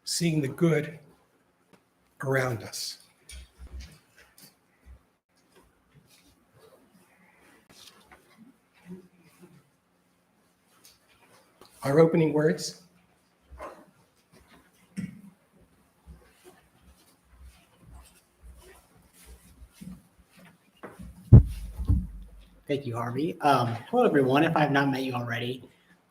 seeing the good around us. Our opening words. Thank you, Harvey. Hello, everyone. If I have not met you already,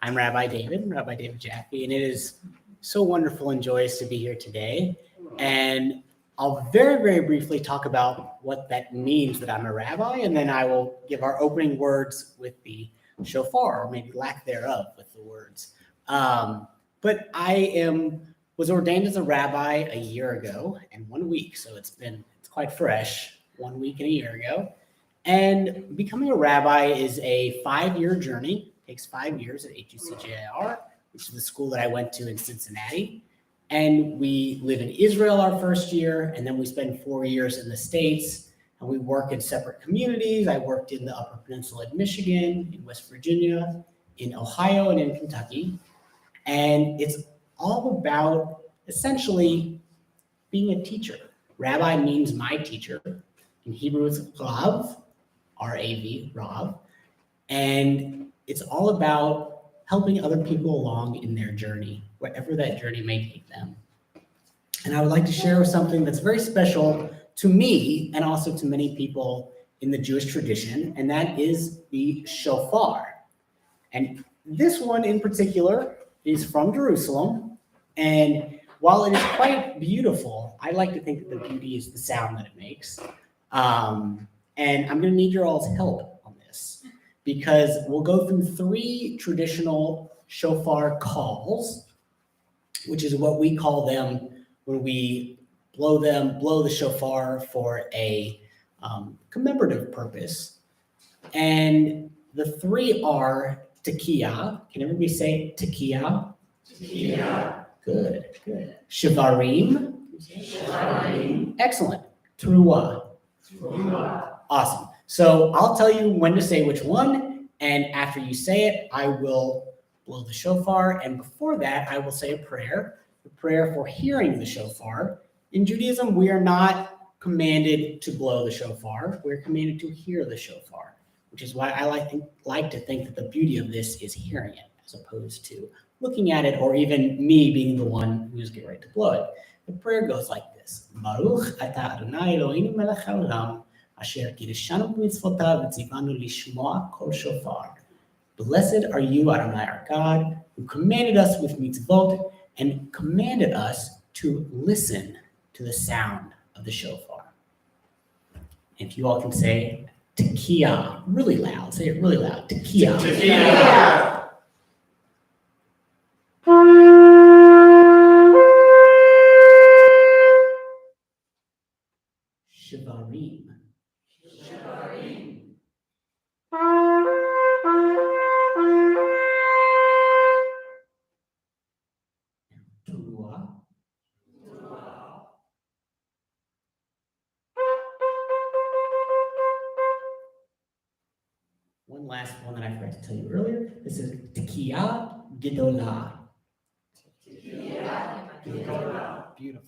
I'm Rabbi David Jaffe, and it is so wonderful and joyous to be here today. And I'll very, very briefly talk about what that means that I'm a rabbi, and then I will give our opening words with the shofar, or maybe lack thereof with the words. But I was ordained as a rabbi a year ago and 1 week, so it's quite fresh, 1 week and a year ago. And becoming a rabbi is a 5-year journey. It takes 5 years at HUCJIR, which is the school that I went to in Cincinnati. And we live in Israel our first year, and then we spend 4 years in the States, and we work in separate communities. I worked in the Upper Peninsula in Michigan, in West Virginia, in Ohio, and in Kentucky. And it's all about essentially being a teacher. Rabbi means my teacher. In Hebrew, it's Rav, R-A-V, Rav. And it's all about helping other people along in their journey, wherever that journey may take them. And I would like to share something that's very special to me and also to many people in the Jewish tradition, and that is the shofar. And this one in particular is from Jerusalem. And while it is quite beautiful, I like to think that the beauty is the sound that it makes. And I'm going to need your all's help on this, because we'll go through 3 traditional shofar calls, which is what we call them when we blow the shofar for a commemorative purpose. And the 3 are tekiah. Can everybody say tekiah? Tekiah. Good. Shavarim. Excellent. Teruah. Awesome. So I'll tell you when to say which one, and after you say it, I will blow the shofar, and before that, I will say a prayer for hearing the shofar. In Judaism, we are not commanded to blow the shofar. We're commanded to hear the shofar, which is why I like to think that the beauty of this is hearing it, as opposed to looking at it, or even me being the one who's getting ready to blow it. The prayer goes like this: Baruch atah Adonai Eloheinu melech haolam, asher kiddushanu b'mitzvotav v'tzivanu lishmoa kol shofar. Blessed are you, Adonai, our God, who commanded us with mitzvot and commanded us to listen to the sound of the shofar. If you all can say tekiah really loud, say it really loud. Tekiah. Tekiah. Shavarim. Teruah. One last one that I forgot to tell you earlier. This is tekiah gedolah. Tekiah gedolah. Beautiful.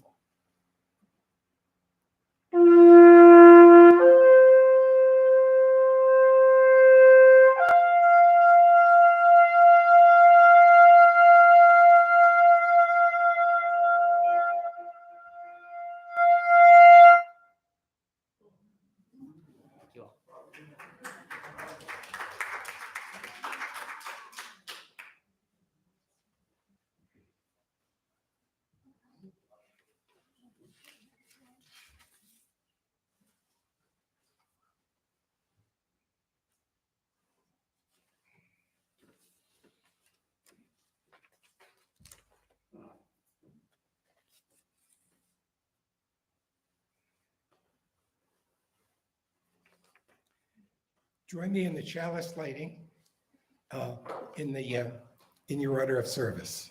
Join me in the chalice lighting in your order of service.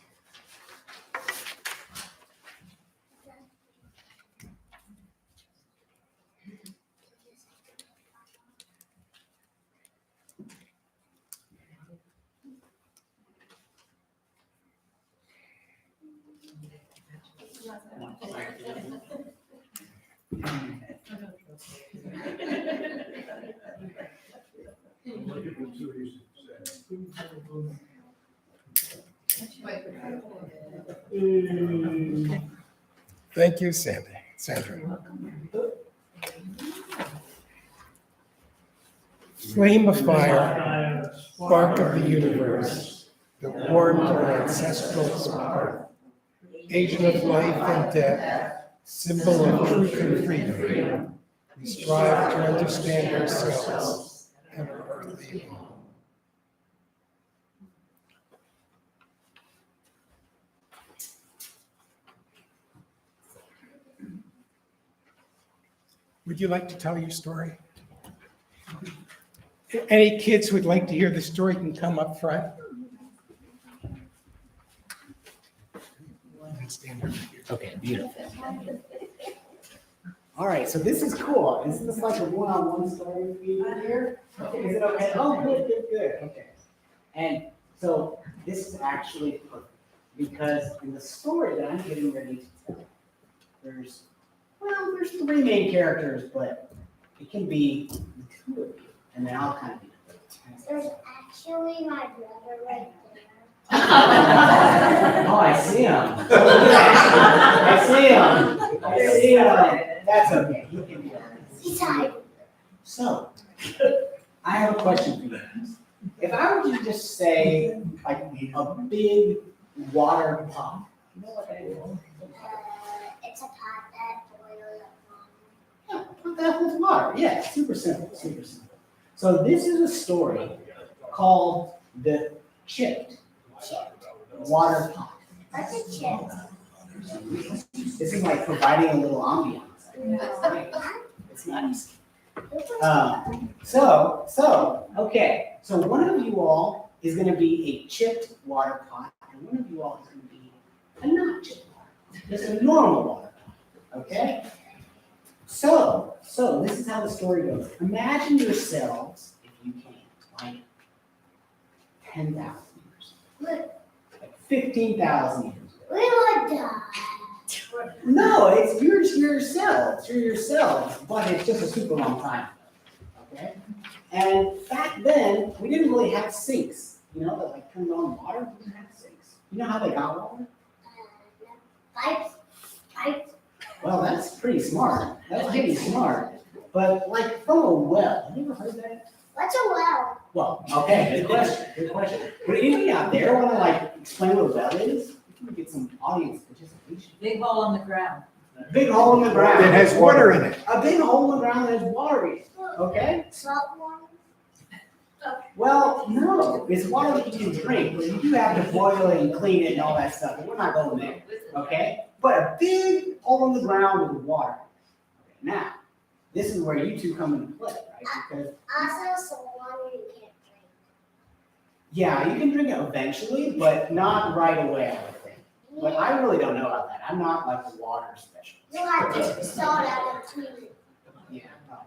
Thank you, Sandra. Flame of fire, spark of the universe, that warmed our ancestral spark, agent of life and death, symbol of truth and freedom. We strive to understand ourselves and our earthly home. Would you like to tell your story? Any kids who would like to hear the story can come up front. And stand over here. Okay, beautiful. All right, so this is cool. Is this like a one-on-one story for you here? Is it okay? Oh, good. Okay. And so this is actually perfect because in the story that I'm getting ready to tell, there's three main characters, but it can be the two of you, and then I'll kind of be the third. There's actually my brother right there. Oh, I see him. I see him. That's okay. He can be honest. He's hiding. So, I have a question for you guys. If I were to just say, like, a big water pot, you know what that is? It's a pot that boils water. Yeah, put that with water. Yeah, super simple. So this is a story called the chipped water pot. What's a chip? This is like providing a little ambiance. It's nice. Okay. So one of you all is going to be a chipped water pot, and one of you all is going to be a not chipped water pot, just a normal water pot. Okay. So this is how the story goes. Imagine yourselves, if you can, like 10,000 years, like 15,000 years. We would die. No, it's yourselves. You're yourselves, but it's just a super long time. Okay? And back then, we didn't really have sinks, that like turned on water. We didn't have sinks. You know how they got water? Pipes. Well, that's pretty smart. But like from a well, have you ever heard that? What's a well? Well, okay, good question. Would anybody out there want to like explain what a well is? We can get some audience participation. Big hole in the ground. Big hole in the ground. It has water in it. A big hole in the ground that has water in it. Okay? Salt water? Well, no, it's water that you can drink, but you do have to boil it and clean it and all that stuff, but we're not going there, okay? But a big hole in the ground with water. Okay, now, this is where you two come into play, right? Because Also, some water you can't drink. yeah, you can drink it eventually, but not right away, I would think. But I really don't know about that. I'm not like a water specialist. You have to salt out and clean it. Yeah, probably.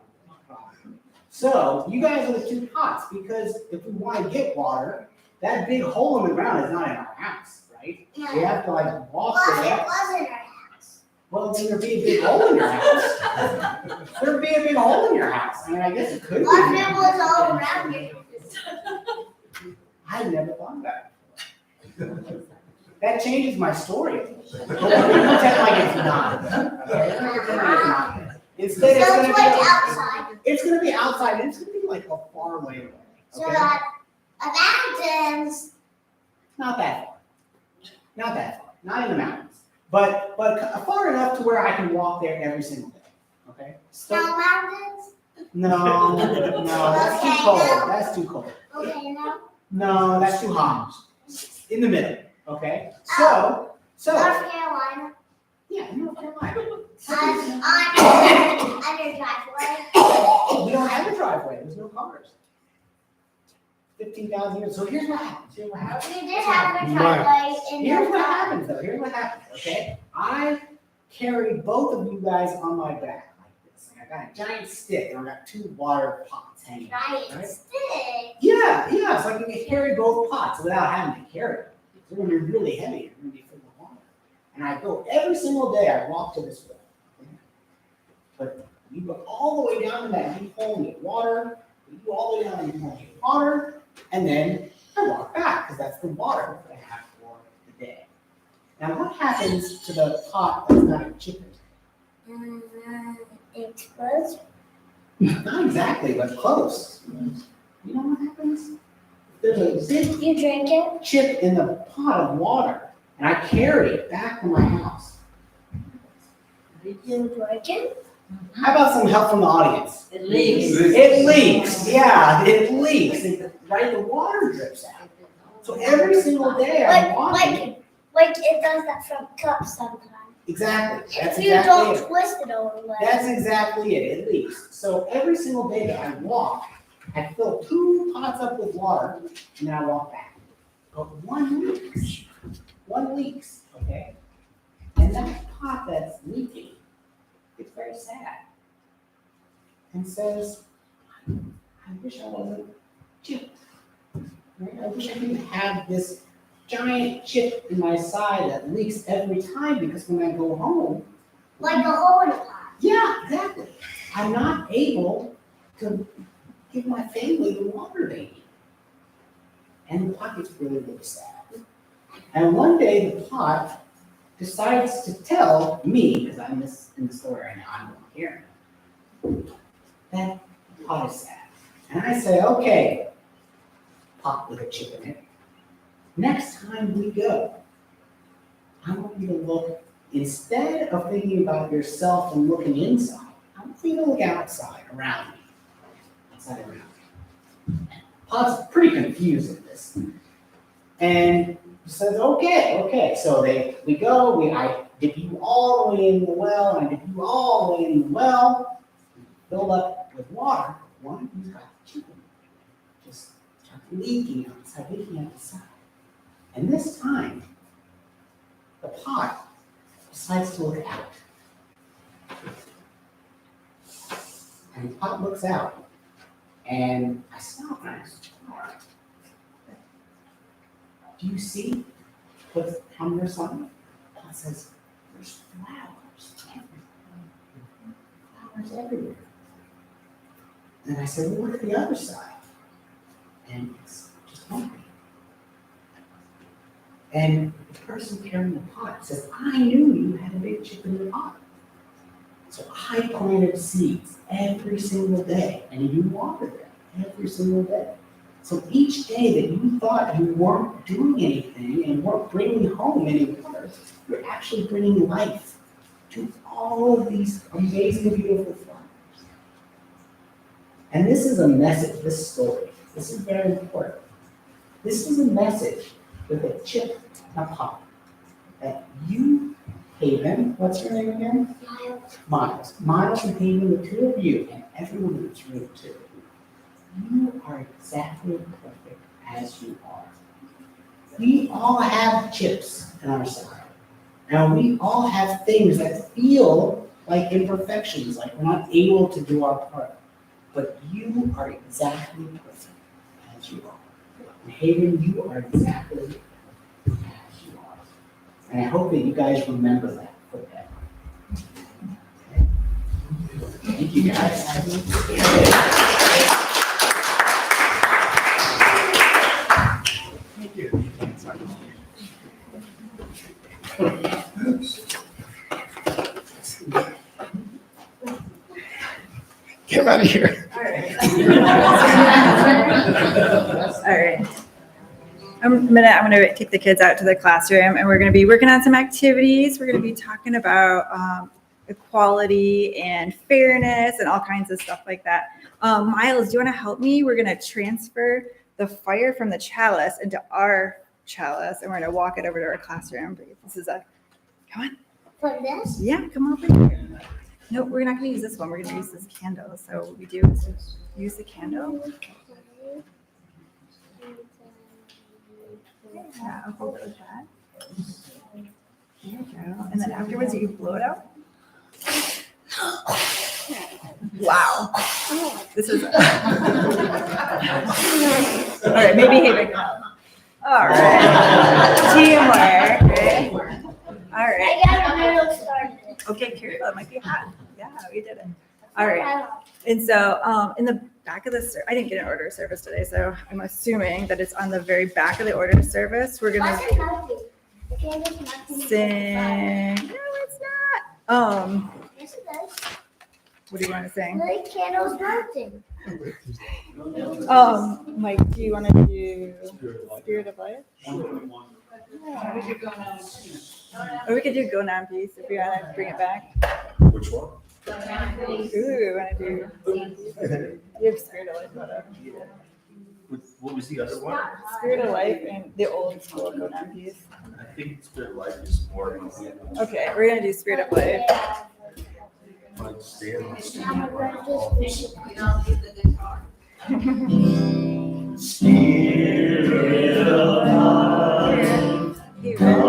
So you guys are the two pots because if we want to get water, that big hole in the ground is not in our house, right? No. We have to like walk Well, it there. was in our house. Well, then there'd be a big hole in your house. There'd be a big hole in your house. I mean, I guess it could be. What if it was all around here? I never thought about it. That changes my story. But we're gonna pretend like it's not. Okay? We're gonna pretend like it's not. Instead, So it's like outside. it's gonna be outside, and it's gonna be like a far way away. So Okay? that mountains. Not that far. Not in the mountains. But far enough to where I can walk there every single day. Okay? Snow mountains? No, that's too Okay, cold. no. That's too cold. Okay, no. No, that's too hot. In the middle. Okay? So North Carolina. yeah, North Carolina. On your driveway. We don't have a driveway. There's no cars. 15,000 years. So here's what happens. You did have a driveway in your Here's what car. happens, though. Here's what happens, okay? I carry both of you guys on my back like this. Like I got a giant stick, and I got two water pots hanging. Giant Right? stick. Yeah. So I can carry both pots without having to carry them. They're going to be really heavy. They're going to be full of water. And I go every single day, I walk to this well. But you go all the way down to that deep hole and get water, you go all the way down and you get water, and then I walk back, because that's the water that I have for the day. Now, what happens to the pot that's got a chip in it? It explodes. Not exactly, but close. You know what happens? There's a big You drink it? chip in the pot of water, and I carry it back to my house. You drink it? How about some help from the audience? It leaks. It leaks, yeah, it leaks. Right, the water drips out. So every single day I'm walking. Like it does that from cups sometimes. Exactly, that's If you exactly don't it. twist it all the way. That's exactly it, it leaks. So every single day that I walk, I fill 2 pots up with water, and then I walk back. But one leaks, okay? And that pot that's leaking, it's very sad. And says, I wish I wasn't chipped. Right? I wish I didn't have this giant chip in my side that leaks every time, because when I go home, Like a hole in a pot. yeah, exactly. I'm not able to give my family the water they need. And the pot gets really, really sad. And one day the pot decides to tell me, because I'm in the story right now, I'm not hearing it, that the pot is sad. And I say, okay, pot with a chip in it, next time we go, I want you to look, instead of thinking about yourself and looking inside, I want you to look outside, around you. Outside, around you. Pot's pretty confused at this. And he says, okay. So we go, I dip you all the way in the well, and I dip you all the way in the well, fill up with water. One of you's got the chip in it. Just start leaking outside. And this time, the pot decides to look out. And the pot looks out, and I stop and I say, all right. Do you see what's on your side? The pot says, there's flowers everywhere. And I said, well, look at the other side. And it's just empty. And the person carrying the pot says, I knew you had a big chip in the pot. So I planted seeds every single day, and you watered them every single day. So each day that you thought you weren't doing anything and weren't bringing home any water, you're actually bringing life to all of these amazing, beautiful flowers. And this is a message, this story. This is very important. This is a message with a chip and a pot that you, Haven, what's your name again? Miles. Miles and Haven, the two of you, and everyone in this room too. You are exactly perfect as you are. We all have chips in our side. And we all have things that feel like imperfections, like we're not able to do our part. But you are exactly perfect as you are. And Haven, you are exactly as you are. And I hope that you guys remember that forever. Okay. Thank you guys. Get out of here. All right. I'm gonna take the kids out to the classroom, and we're gonna be working on some activities. We're gonna be talking about equality and fairness and all kinds of stuff like that. Miles, do you want to help me? We're gonna transfer the fire from the chalice into our chalice, and we're gonna walk it over to our classroom. This is come on. For this? Yeah, come over here. No, we're not gonna use this one. We're gonna use this candle. So what we do is use the candle. Yeah, I'll hold it with that. There you go. And then afterwards, you can blow it out. Wow. This is. All right, maybe Haven can help. All right. Teamwork. Right? All right. I got a little started. Okay, careful. It might be hot. Yeah, we did it. All right. And so in the back of the, I didn't get an order of service today, so I'm assuming that it's on the very back of the order of service. We're going What's to it melting? The candle's melting. sing. No, it's not. Yes, it does. What do you want to sing? The candle's melting. Mike, do you want to do Spirit of Life? Or we could do Go Now Peace if you want to bring it back. Which one? Ooh, want to do? You have Spirit of Life, whatever. What was the other one? Spirit of Life and the old school Go Now Peace. I think Spirit of Life is more. Okay, we're gonna do Spirit of Life. Like stand. Now we're gonna just push it. Spirit of life, Even. We can go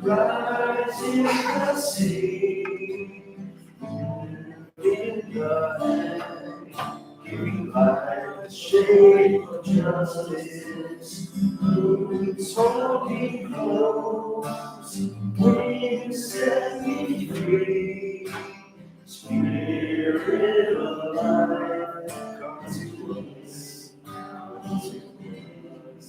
rising the sea, in the hand, giving light the shade of justice, roots holding close, wings set me free, Spirit of life, come to us, come to us.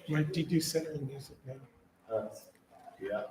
Mike, do you do centering music now? Yeah.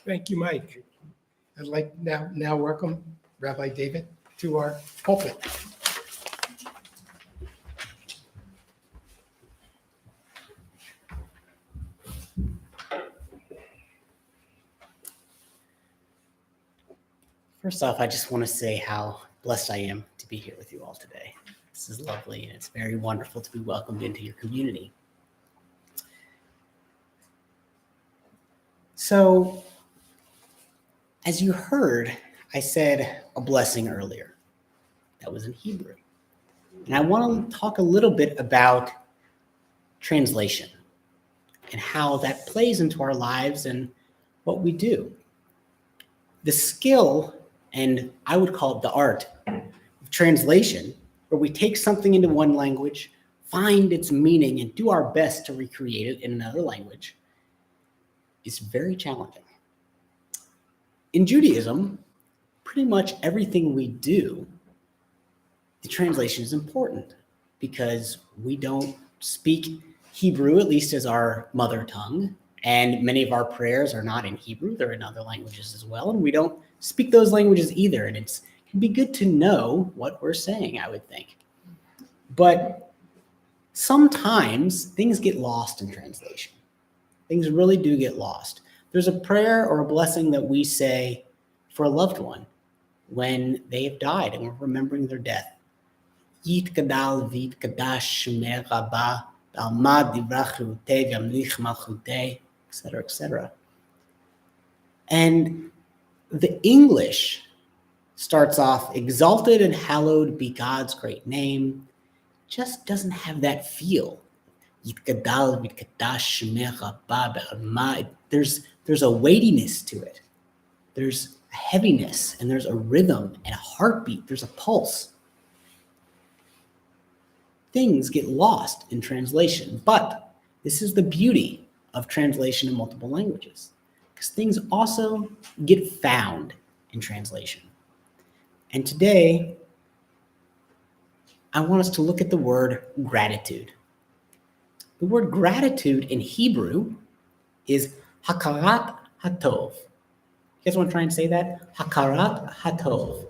Thank you, Mike. I'd like now welcome Rabbi David to our pulpit. First off, I just want to say how blessed I am to be here with you all today. This is lovely, and it's very wonderful to be welcomed into your community. So, as you heard, I said a blessing earlier. That was in Hebrew. And I want to talk a little bit about translation and how that plays into our lives and what we do. The skill and I would call it the art of translation, where we take something into one language, find its meaning, and do our best to recreate it in another language, is very challenging. In Judaism, pretty much everything we do, the translation is important because we don't speak Hebrew, at least as our mother tongue, and many of our prayers are not in Hebrew, they're in other languages as well, and we don't speak those languages either, and it can be good to know what we're saying, I would think. But sometimes things get lost in translation. Things really do get lost. There's a prayer or a blessing that we say for a loved one when they have died and we're remembering their death. Yitkadal v'yitkadash shemer rabba, b'almad divrach chirutei v'yamlich malchutei, etc., etc. And the English starts off, exalted and hallowed be God's great name, just doesn't have that feel. Yitkadal v'yitkadash shemer rabba, b'almad. There's a weightiness to it. There's a heaviness, and there's a rhythm and a heartbeat. There's a pulse. Things get lost in translation, but this is the beauty of translation in multiple languages, because things also get found in translation. And today, I want us to look at the word gratitude. The word gratitude in Hebrew is Hakarat Hatov. You guys want to try and say that? Hakarat Hatov.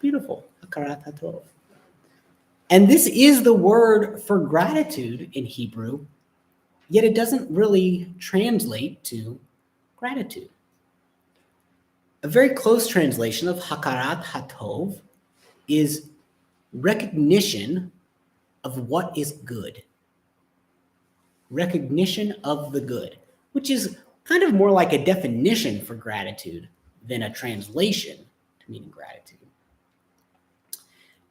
Beautiful. Hakarat Hatov. And this is the word for gratitude in Hebrew, yet it doesn't really translate to gratitude. A very close translation of Hakarat Hatov is recognition of what is good. Recognition of the good, which is kind of more like a definition for gratitude than a translation to meaning gratitude.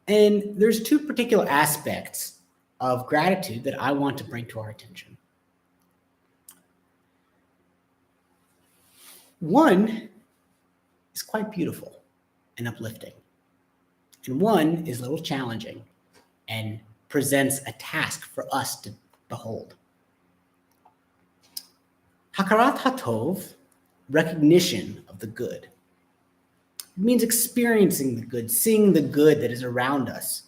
And there's two particular aspects of gratitude that I want to bring to our attention. One is quite beautiful and uplifting, and one is a little challenging and presents a task for us to behold. Hakarat Hatov, recognition of the good. It means experiencing the good, seeing the good that is around us.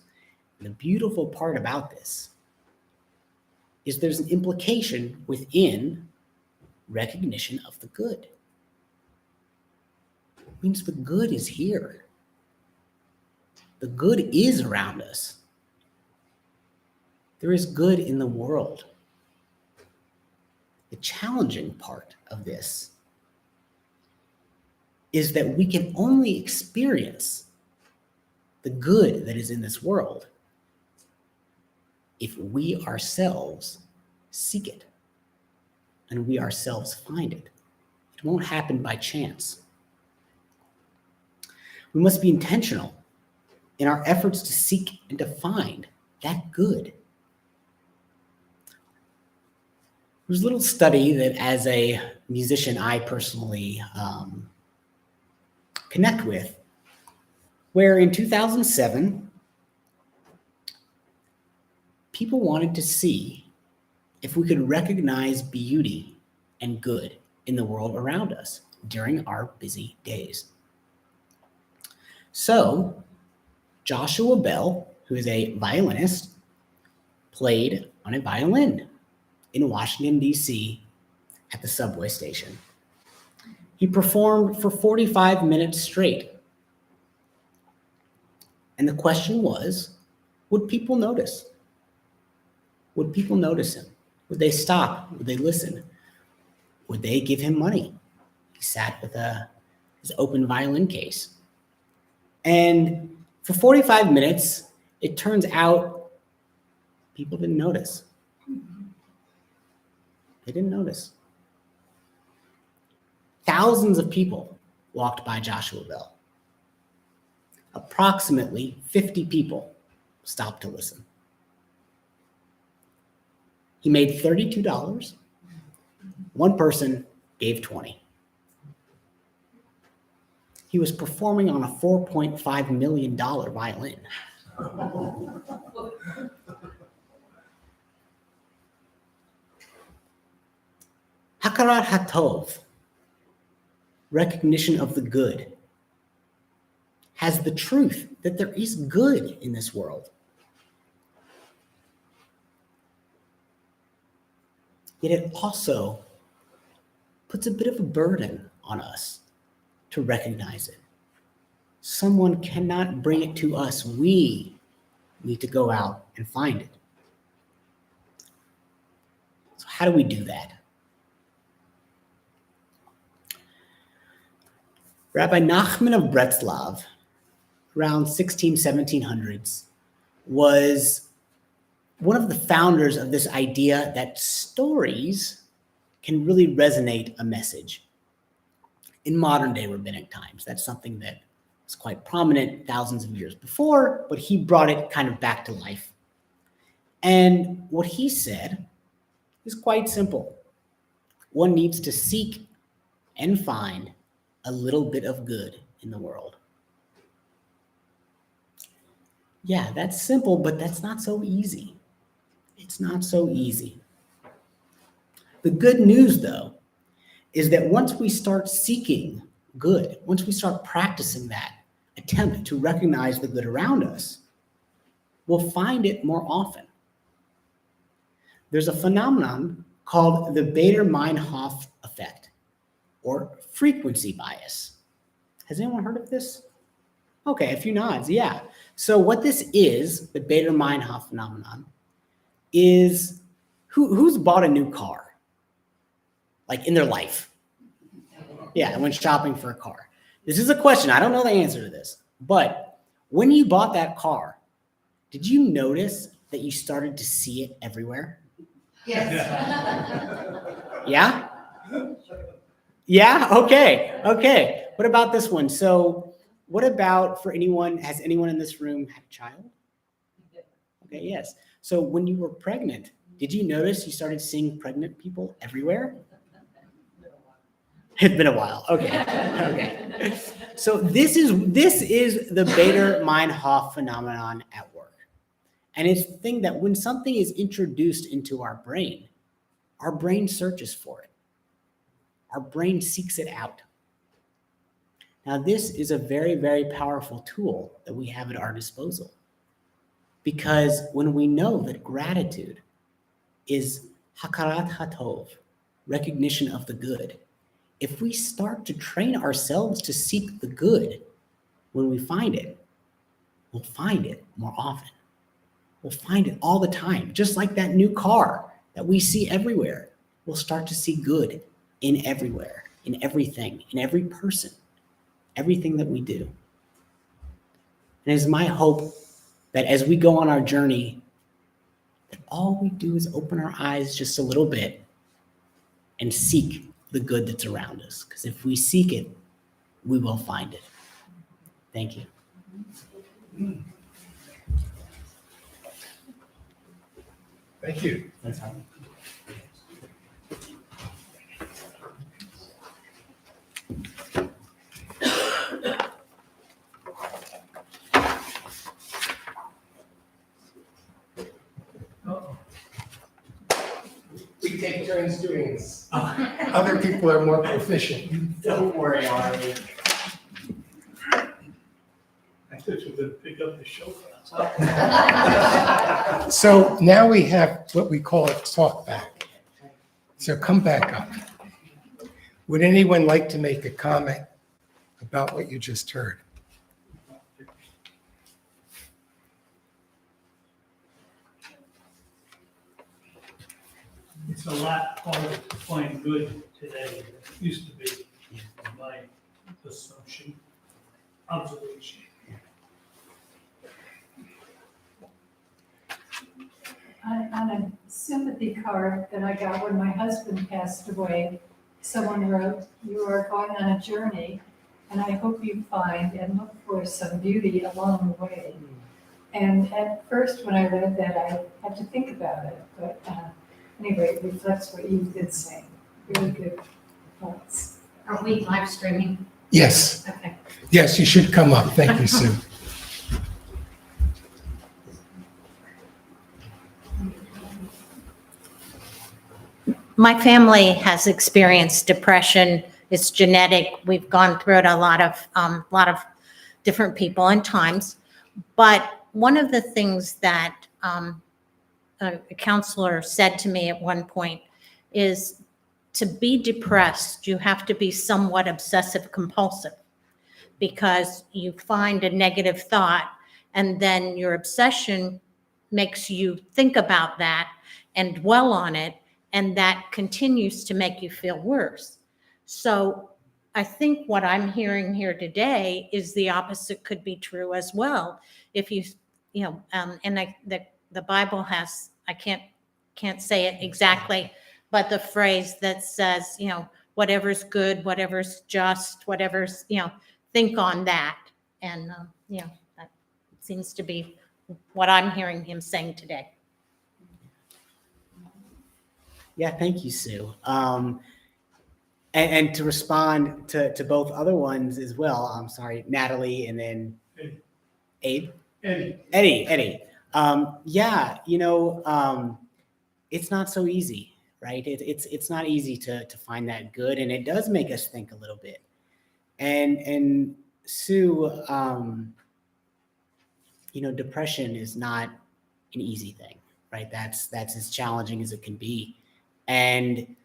And the beautiful part about this is there's an implication within recognition of the good. It means the good is here. The good is around us. There is good in the world. The challenging part of this is that we can only experience the good that is in this world if we ourselves seek it and we ourselves find it. It won't happen by chance. We must be intentional in our efforts to seek and to find that good. There's a little study that as a musician I personally connect with, where in 2007, people wanted to see if we could recognize beauty and good in the world around us during our busy days. So Joshua Bell, who is a violinist, played on a violin in Washington, D.C. at the subway station. He performed for 45 minutes straight. And the question was, would people notice? Would people notice him? Would they stop? Would they listen? Would they give him money? He sat with his open violin case. And for 45 minutes, it turns out people didn't notice. They didn't notice. Thousands of people walked by Joshua Bell. Approximately 50 people stopped to listen. He made $32. One person gave $20. he was performing on a $4.5 million violin. Hakarat Hatov, recognition of the good, has the truth that there is good in this world. Yet it also puts a bit of a burden on us to recognize it. Someone cannot bring it to us. We need to go out and find it. So how do we do that? Rabbi Nachman of Breslov, around 1700s, was one of the founders of this idea that stories can really resonate a message. In modern day rabbinic times, that's something that was quite prominent thousands of years before, but he brought it kind of back to life. And what he said is quite simple. One needs to seek and find a little bit of good in the world. Yeah, that's simple, but that's not so easy. It's not so easy. The good news, though, is that once we start seeking good, once we start practicing that attempt to recognize the good around us, we'll find it more often. There's a phenomenon called the Bader-Meinhof effect, or frequency bias. Has anyone heard of this? Okay, a few nods, yeah. So what this is, the Bader-Meinhof phenomenon, is who's bought a new car? Like in their life? Yeah, when shopping for a car. This is a question, I don't know the answer to this, but when you bought that car, did you notice that you started to see it everywhere? Yes. Yeah? Yeah, okay. What about this one? So what about for anyone, has anyone in this room had a child? Okay, yes. So when you were pregnant, did you notice you started seeing pregnant people everywhere? It's been a while. Okay. So this is the Bader-Meinhof phenomenon at work. And it's the thing that when something is introduced into our brain searches for it. Our brain seeks it out. Now, this is a very, very powerful tool that we have at our disposal. Because when we know that gratitude is Hakarat Hatov, recognition of the good, if we start to train ourselves to seek the good, when we find it, we'll find it more often. We'll find it all the time, just like that new car that we see everywhere. We'll start to see good in everywhere, in everything, in every person, everything that we do. And it's my hope that as we go on our journey, that all we do is open our eyes just a little bit and seek the good that's around us. Because if we seek it, we will find it. Thank you. Thank you. Thanks, Harvey. We take turns doing this. Other people are more proficient. Don't worry, Harvey. I thought you were gonna pick up the shofar. So now we have what we call a talk back. So come back up. Would anyone like to make a comment about what you just heard? It's a lot harder to find good today than it used to be, in my assumption, observation. On a sympathy card that I got when my husband passed away, someone wrote, "You are going on a journey, and I hope you find and look for some beauty along the way." And at first, when I read that, I had to think about it, but anyway, it reflects what you've been saying. Really good thoughts. Are we live streaming? Yes, Okay. yes, you should come up. Thank you, Sue. My family has experienced depression. It's genetic. We've gone through it a lot of different people and times. But one of the things that a counselor said to me at one point is to be depressed, you have to be somewhat obsessive compulsive, because you find a negative thought and then your obsession makes you think about that and dwell on it, and that continues to make you feel worse. So I think what I'm hearing here today is the opposite could be true as well. If you know, the Bible has, I can't say it exactly, but the phrase that says, you know, whatever's good, whatever's just, whatever's, you know, think on that. And, you know, that seems to be what I'm hearing him saying today. Yeah, thank you, Sue. And to respond to both other ones as well, I'm sorry, Natalie and then Abe? Eddie. Yeah, you know, it's not so easy, right? It's not easy to find that good, and it does make us think a little bit. And Sue, you know, depression is not an easy thing, right? That's as challenging as it can be. And,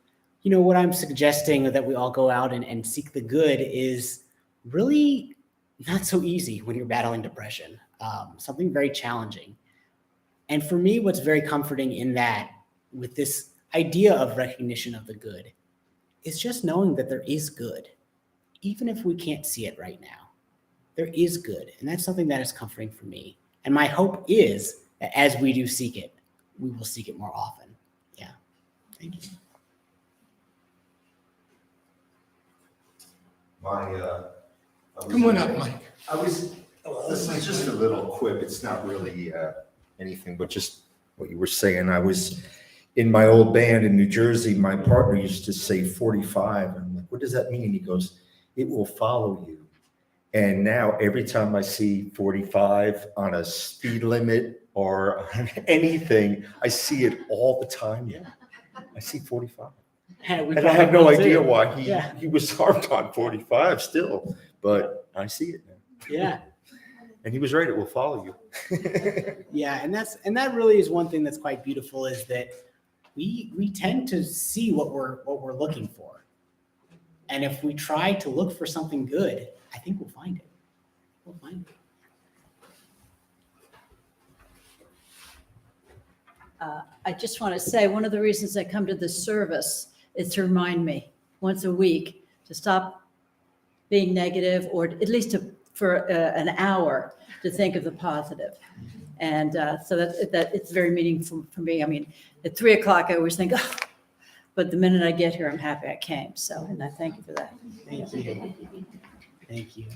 you know, what I'm suggesting that we all go out and seek the good is really not so easy when you're battling depression, something very challenging. And for me, what's very comforting in that, with this idea of recognition of the good, is just knowing that there is good, even if we can't see it right now. There is good, and that's something that is comforting for me. And my hope is that as we do seek it, we will seek it more often. Yeah, thank you. Come on up, Mike. This is just a little quip. It's not really anything, but just what you were saying. I was in my old band in New Jersey. My partner used to say 45. I'm like, what does that mean? He goes, it will follow you. And now every time I see 45 on a speed limit or anything, I see it all the time. Yeah, I see 45. And I have no idea why he was harped on 45 still, but I see it now. Yeah. And he was right, it will follow you. Yeah, and that really is one thing that's quite beautiful, is that we tend to see what we're looking for. And if we try to look for something good, I think we'll find it. We'll find it. I just want to say, one of the reasons I come to this service is to remind me once a week to stop being negative, or at least for an hour to think of the positive. And so that it's very meaningful for me. I mean, at 3 o'clock, I always think, oh, but the minute I get here, I'm happy I came. So, and I thank you for that. Thank you. Thank you.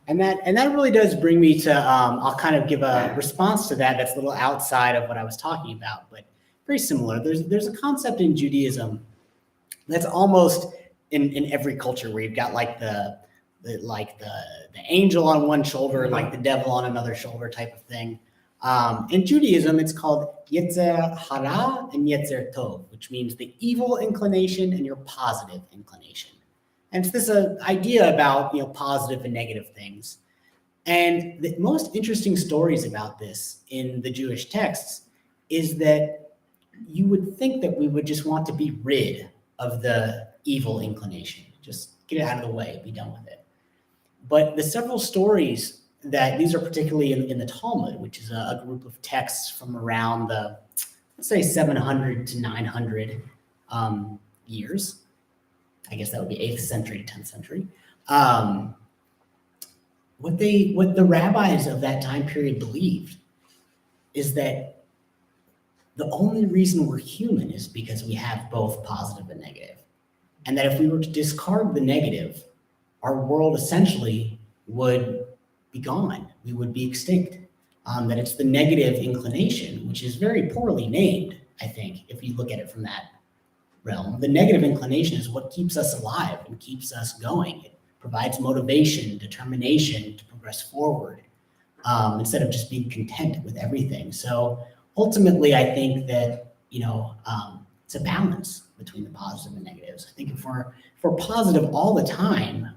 And that really does bring me to, I'll kind of give a response to that that's a little outside of what I was talking about, but very similar. There's a concept in Judaism that's almost in every culture, where you've got like the angel on one shoulder, like the devil on another shoulder type of thing. In Judaism, it's called Yetzer Hara and Yetzer Tov, which means the evil inclination and your positive inclination. And it's this idea about, you know, positive and negative things. And the most interesting stories about this in the Jewish texts is that you would think that we would just want to be rid of the evil inclination, just get it out of the way, be done with it. But the several stories that, these are particularly in the Talmud, which is a group of texts from around the, let's say 700 to 900 years. I guess that would be 8th century to 10th century. What the rabbis of that time period believed is that the only reason we're human is because we have both positive and negative. And that if we were to discard the negative, our world essentially would be gone. We would be extinct. That it's the negative inclination, which is very poorly named, I think, if you look at it from that realm. The negative inclination is what keeps us alive and keeps us going. It provides motivation, determination to progress forward, instead of just being content with everything. So ultimately, I think that, it's a balance between the positives and negatives. I think if we're positive all the time,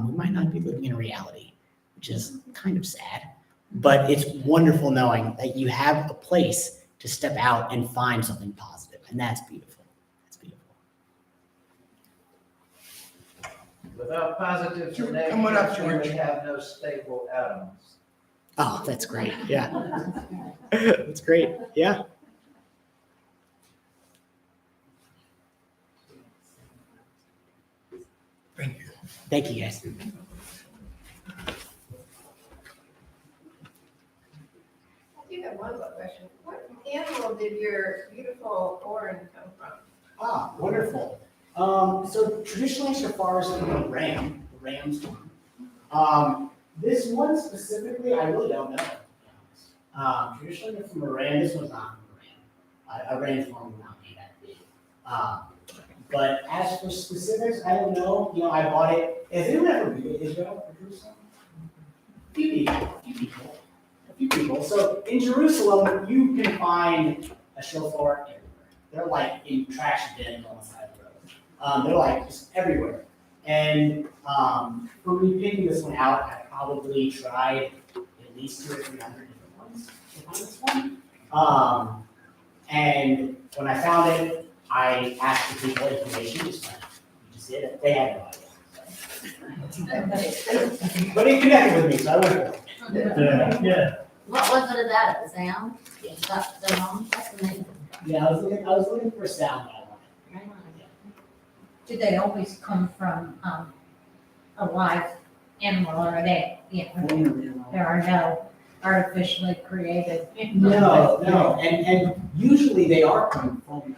we might not be living in reality, which is kind of sad. But it's wonderful knowing that you have a place to step out and find something positive, and that's beautiful. That's beautiful. Without positives or Come on up, negatives, we George. have no stable atoms. Oh, that's great. Yeah. That's great. Yeah. Thank you. Thank you, guys. I do have one more question. What animal did your beautiful horn come from? Ah, wonderful. So traditionally, shofars are from a ram, a ram's horn. This one specifically, I really don't know. To be honest. Traditionally, they're from a ram. This one's not from a ram. A ram's horn would not be that big. But as for specifics, I don't know. I bought it. Has anyone ever been to Israel or Jerusalem? A few people. So in Jerusalem, you can find a shofar everywhere. They're like in trash bins on the side of the road. They're like just everywhere. And for me picking this one out, I probably tried at least 200 or 300 different ones to find this one. And when I found it, I asked the people information, just did it. They had no idea. But it connected with me, so I went for it. Yeah. What was it about it, the sound? The sound? That's the name. Yeah, I was looking for a sound that I wanted. Do they always come from a live animal, or are they, there are no artificially created? No, and usually they are coming from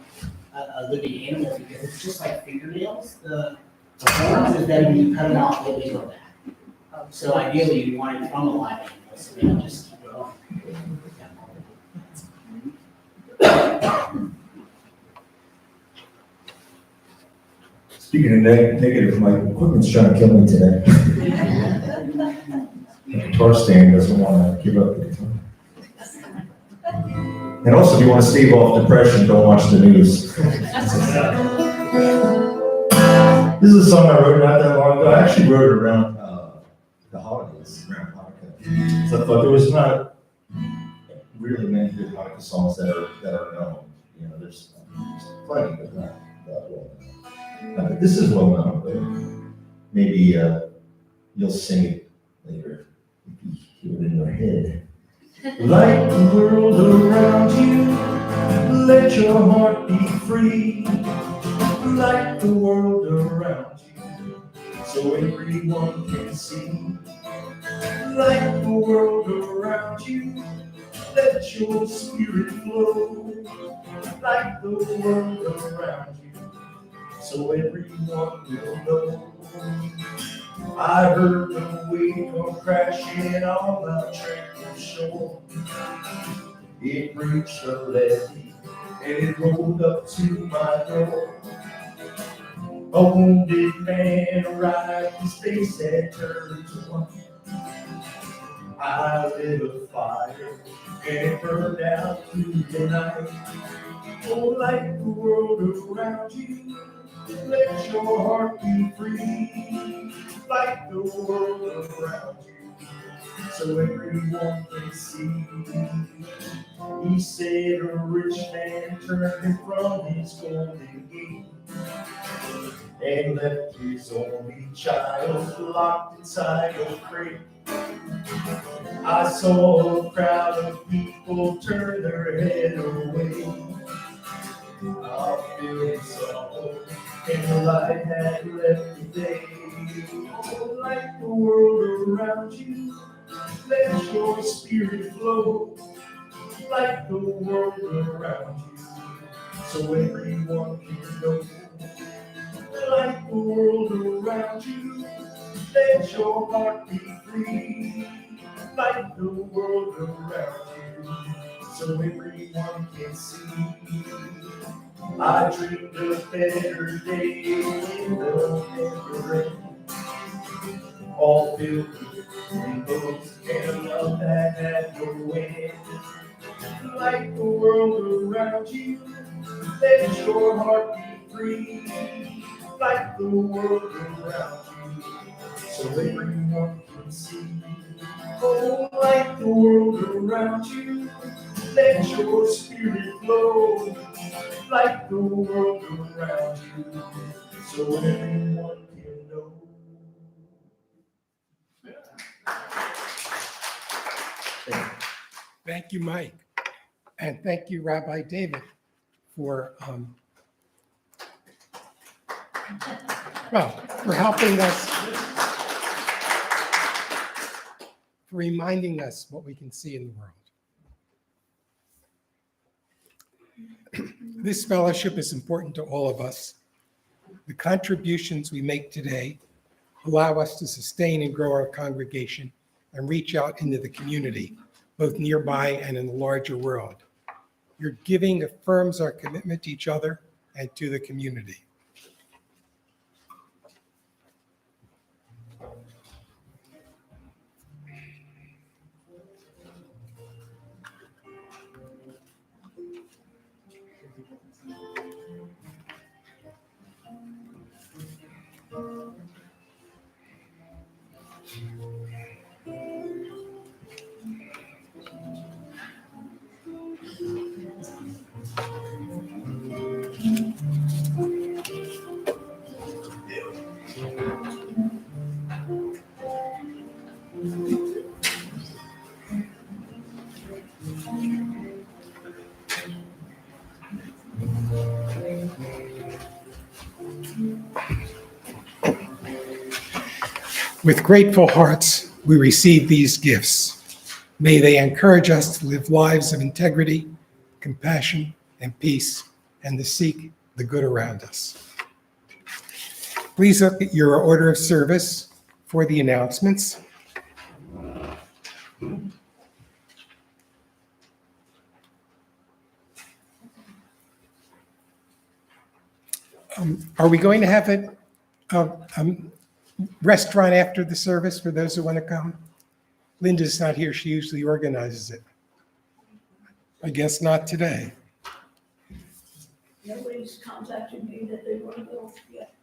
a living animal because it's just like fingernails. The horns is then when you cut them off, they go back. So ideally, you want it from a live animal, so they don't just keep going. Speaking of negative, my equipment's trying to kill me today. The guitar stand doesn't want to give up the guitar. And also, if you want to stave off depression, don't watch the news. This is a song I wrote not that long ago. I actually wrote it around the holidays, around Hanukkah. So I thought there was not really many good Hanukkah songs that are known. There's plenty, but not that well known. This is well known, but maybe you'll sing it later if you hear it in your head. Light the world around you, let your heart be free. Light the world around you, so everyone can see. Light the world around you, let your spirit flow. Light the world around you, so everyone will know. I heard the wave come crashing on the tranquil shore. It reached the levee and it rolled up to my door. A wounded man arrived, his face had turned to white. I lit a fire and it burned out through the night. Oh, light the world around you, let your heart be free. Light the world around you, so everyone can see. He said a rich man turned from his golden gate and left his only child locked inside a crate. I saw a crowd of people turn their head away. I feel sorrow, and the light had left the day. Oh, light the world around you, let your spirit flow. Light the world around you, so everyone can know. Light the world around you, let your heart be free. Light the world around you, so everyone can see. I dreamed a better day in the never end. all filled with rainbows and love that had no end. Like the world around you, let your heart be free. Like the world around you, so everyone can see. Oh, like the world around you, let your spirit flow. Like the world around you, so everyone can know. Thank you, Mike. And thank you, Rabbi David, for for helping us, for reminding us what we can see in the world. This fellowship is important to all of us. The contributions we make today allow us to sustain and grow our congregation and reach out into the community, both nearby and in the larger world. Your giving affirms our commitment to each other and to the community. With grateful hearts, we receive these gifts. May they encourage us to live lives of integrity, compassion, and peace, and to seek the good around us. Please look at your order of service for the announcements. Are we going to have a restaurant after the service for those who want to come? Linda's not here. She usually organizes it. I guess not today. Nobody's contacted me that they want to go yet.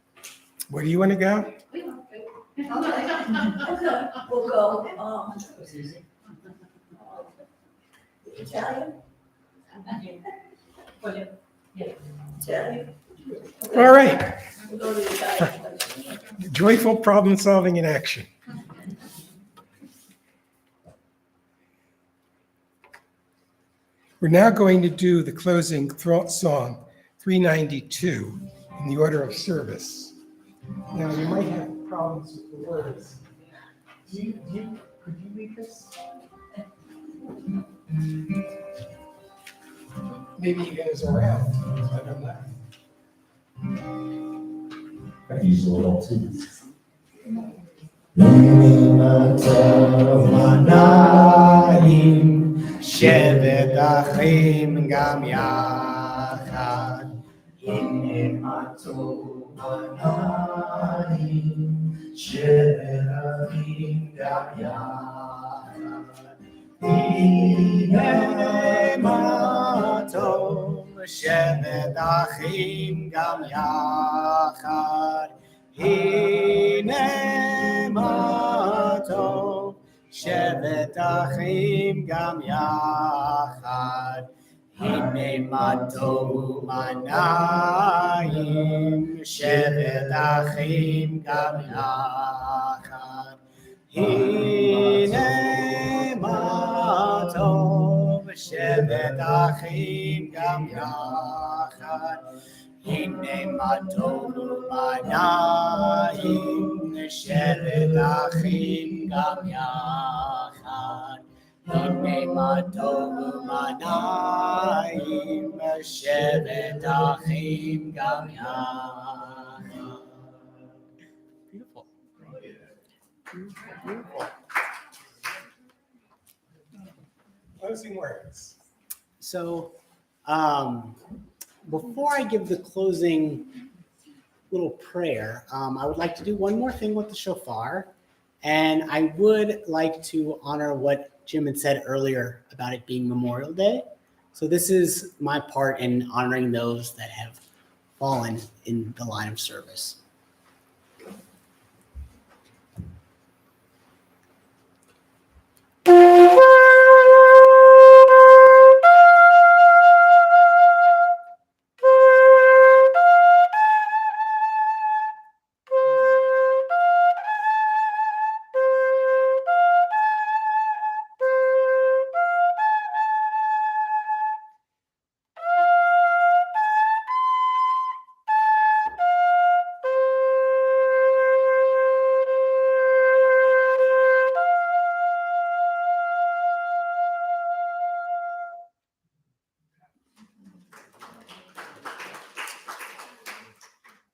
Where do you want to go? Okay, we'll go. Italian? Italian? All right. We'll go to the Italian place. Joyful problem solving in action. We're now going to do the closing song, 392, in the order of service. Now, you might have problems with the words. Could you read this? Maybe you guys are around. I don't know. I use a little too. שבט אחים גם יחד. הנה מה טוב עיניים, שבט אחים גם יחד. הנה מה טוב, שבט אחים גם יחד. הנה מה טוב, שבט אחים גם יחד. הנה מה טוב ומנעים, שבט אחים גם יחד. הנה מה טוב, שבט אחים גם יחד. הנה מה טוב ומנעים, שבט אחים גם יחד. הנה מה טוב ומנעים, שבט אחים גם יחד. Beautiful. Beautiful. Closing words. So, before I give the closing little prayer, I would like to do one more thing with the shofar. And I would like to honor what Jim had said earlier about it being Memorial Day. So this is my part in honoring those that have fallen in the line of service.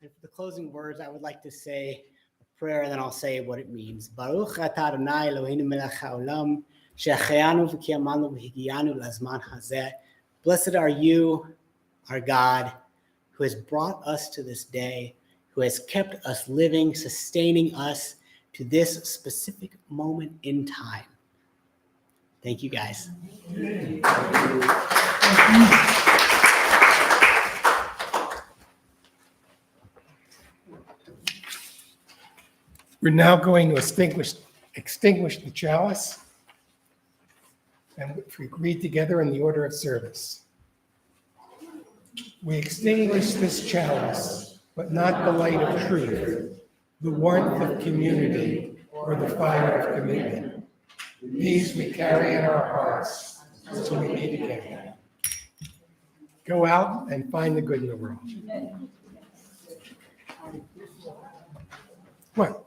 And for the closing words, I would like to say a prayer, and then I'll say what it means. Baruch atah Adonai Eloheinu melech haolam, she'achayanu v'kiyamanu v'higiyanu lazman hazeh. Blessed are you, our God, who has brought us to this day, who has kept us living, sustaining us to this specific moment in time. Thank you, guys. We're now going to extinguish the chalice. And if we read together in the order of service. We extinguish this chalice, but not the light of truth, the warmth of community, or the fire of commitment. These we carry in our hearts until we meet again. Go out and find the good in the world. What?